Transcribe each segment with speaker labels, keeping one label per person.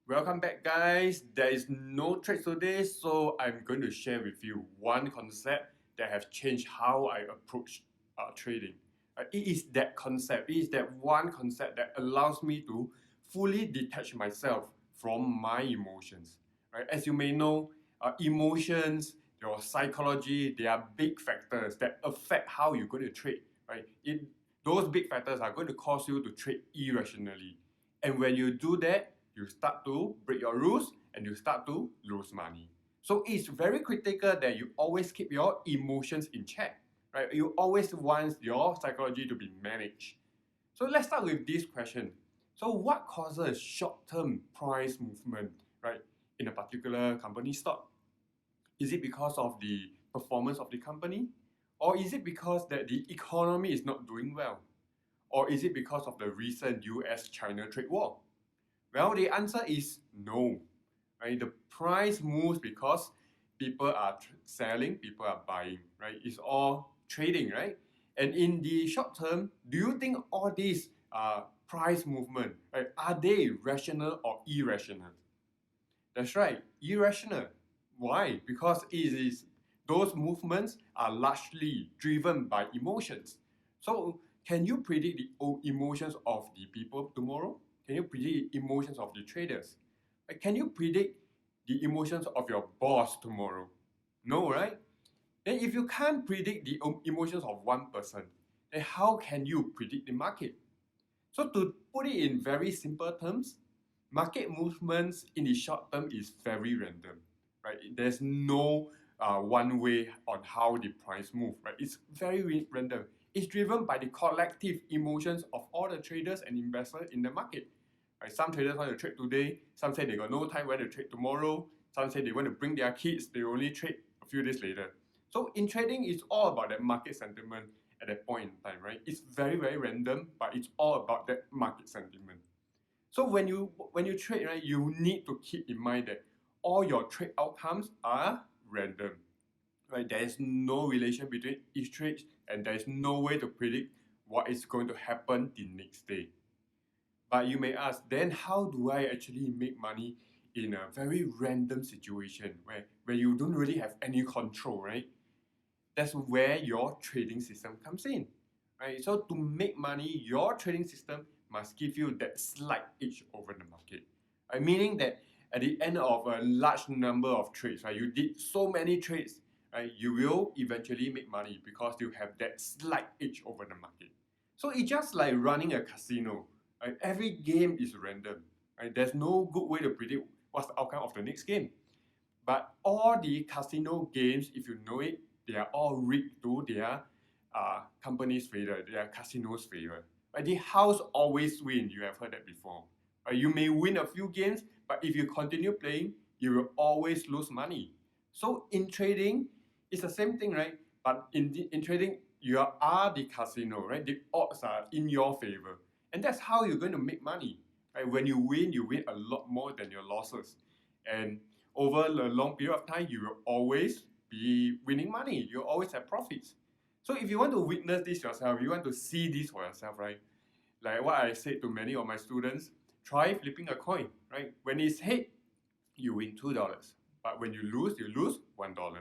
Speaker 1: Welcome back, guys. There is no trade today, so I'm going to share with you one concept that has changed how I approach trading. It is that concept, it is that one concept that allows me to fully detach myself from my emotions. Right? As you may know, emotions, your psychology, they are big factors that affect how you're going to trade. Right? Those big factors are going to cause you to trade irrationally. And when you do that, you start to break your rules and you start to lose money. So it's very critical that you always keep your emotions in check, right? You always want your psychology to be managed. So let's start with this question. So what causes short-term price movement, right, in a particular company stock? Is it because of the performance of the company? Or is it because that the economy is not doing well? Or is it because of the recent US-China trade war? Well, the answer is no. Right? The price moves because people are selling, people are buying. Right? It's all trading, right? And in the short term, do you think all these price movement, right, are they rational or irrational? That's right, irrational. Why? Because it is those movements are largely driven by emotions. So, can you predict the emotions of the people tomorrow? Can you predict the emotions of the traders? Can you predict the emotions of your boss tomorrow? No, right? Then if you can't predict the emotions of one person, then how can you predict the market? So to put it in very simple terms, market movements in the short term is very random, right? There's no one way on how the price move, right? It's very random. It's driven by the collective emotions of all the traders and investors in the market. Right? Some traders want to trade today, some say they got no time when to trade tomorrow, some say they want to bring their kids, they only trade a few days later. So in trading, it's all about that market sentiment at that point in time, right? It's very random, but it's all about that market sentiment. So when you trade, right, you need to keep in mind that all your trade outcomes are random, right? There is no relation between each trade, and there is no way to predict what is going to happen the next day. But you may ask, then how do I actually make money in a very random situation where you don't really have any control, right? That's where your trading system comes in, right? So to make money, your trading system must give you that slight edge over the market, right? Meaning that at the end of a large number of trades, right, you did so many trades, right, you will eventually make money because you have that slight edge over the market. So it's just like running a casino, right? Every game is random, right? There's no good way to predict what's the outcome of the next game. But all the casino games, if you know it, they are all rigged to their company's favor, their casino's favor. But the house always win. You have heard that before. You may win a few games, but if you continue playing, you will always lose money. So in trading, it's the same thing, right? But in trading, you are the casino, right? The odds are in your favor, and that's how you're going to make money. Right? When you win a lot more than your losses, and over a long period of time, you will always be winning money. You'll always have profits. So if you want to witness this yourself, you want to see this for yourself, right? Like what I said to many of my students, try flipping a coin, right? When it's head, you win $2. But when you lose $1.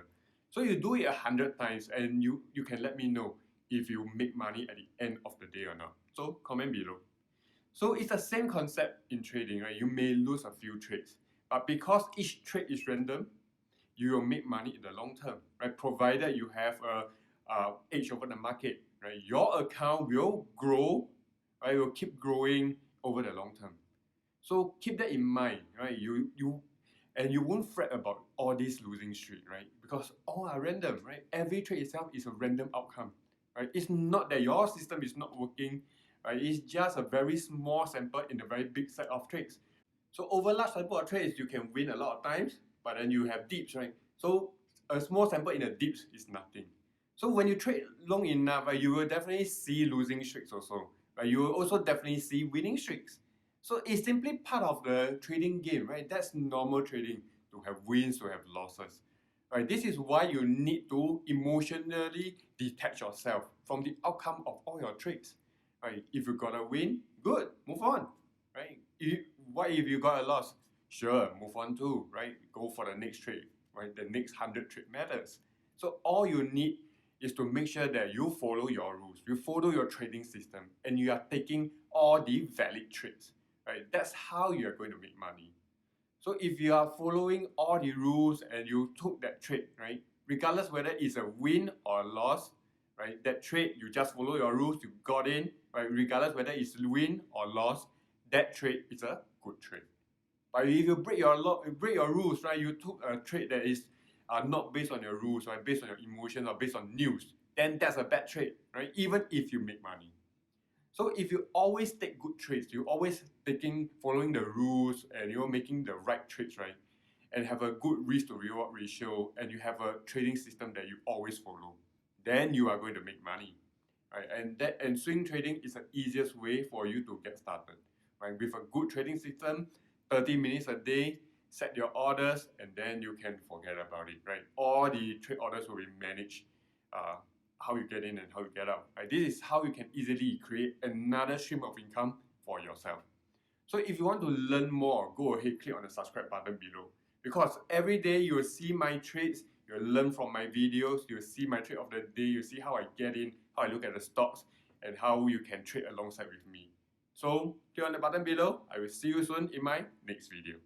Speaker 1: So you do it 100 times and you can let me know if you make money at the end of the day or not. So comment below. So it's the same concept in trading, right? You may lose a few trades, but because each trade is random, you will make money in the long term, right? Provided you have a edge over the market, right? Your account will grow, right? Will keep growing over the long term. So keep that in mind, right? You won't fret about all these losing streak, right? Because all are random, right? Every trade itself is a random outcome, right? It's not that your system is not working, right? It's just a very small sample in a very big set of trades. So over large sample of trades, you can win a lot of times, but then you have dips, right? So a small sample in a dips is nothing. So when you trade long enough, right, you will definitely see losing streaks also. Right? You will also definitely see winning streaks. So it's simply part of the trading game, right? That's normal trading, to have wins, to have losses. Right? This is why you need to emotionally detach yourself from the outcome of all your trades. Right? If you got a win, good, move on. Right? What if you got a loss? sure, move on to, right? Go for the next trade, right? The next 100 trade matters. So all you need is to make sure that you follow your rules, you follow your trading system, and you are taking all the valid trades, right? That's how you are going to make money. So if you are following all the rules and you took that trade, right? Regardless whether it's a win or a loss, right? That trade, you just follow your rules, you got in, right? Regardless whether it's win or loss, that trade is a good trade. But if you break your rules, right? You took a trade that is not based on your rules, right? Based on your emotions or based on news, then that's a bad trade, right? Even if you make money. So if you always take good trades, you always following the rules and you're making the right trades, right? And have a good risk to reward ratio and you have a trading system that you always follow, then you are going to make money. Right? And swing trading is the easiest way for you to get started. Right? With a good trading system, 30 minutes a day, set your orders, and then you can forget about it. Right? All the trade orders will be managed. How you get in and how you get out. Right? This is how you can easily create another stream of income for yourself. So if you want to learn more, go ahead, click on the subscribe button below. Because every day you will see my trades, you'll learn from my videos, you'll see my trade of the day, you'll see how I get in, how I look at the stocks, and how you can trade alongside with me. So click on the button below. I will see you soon in my next video.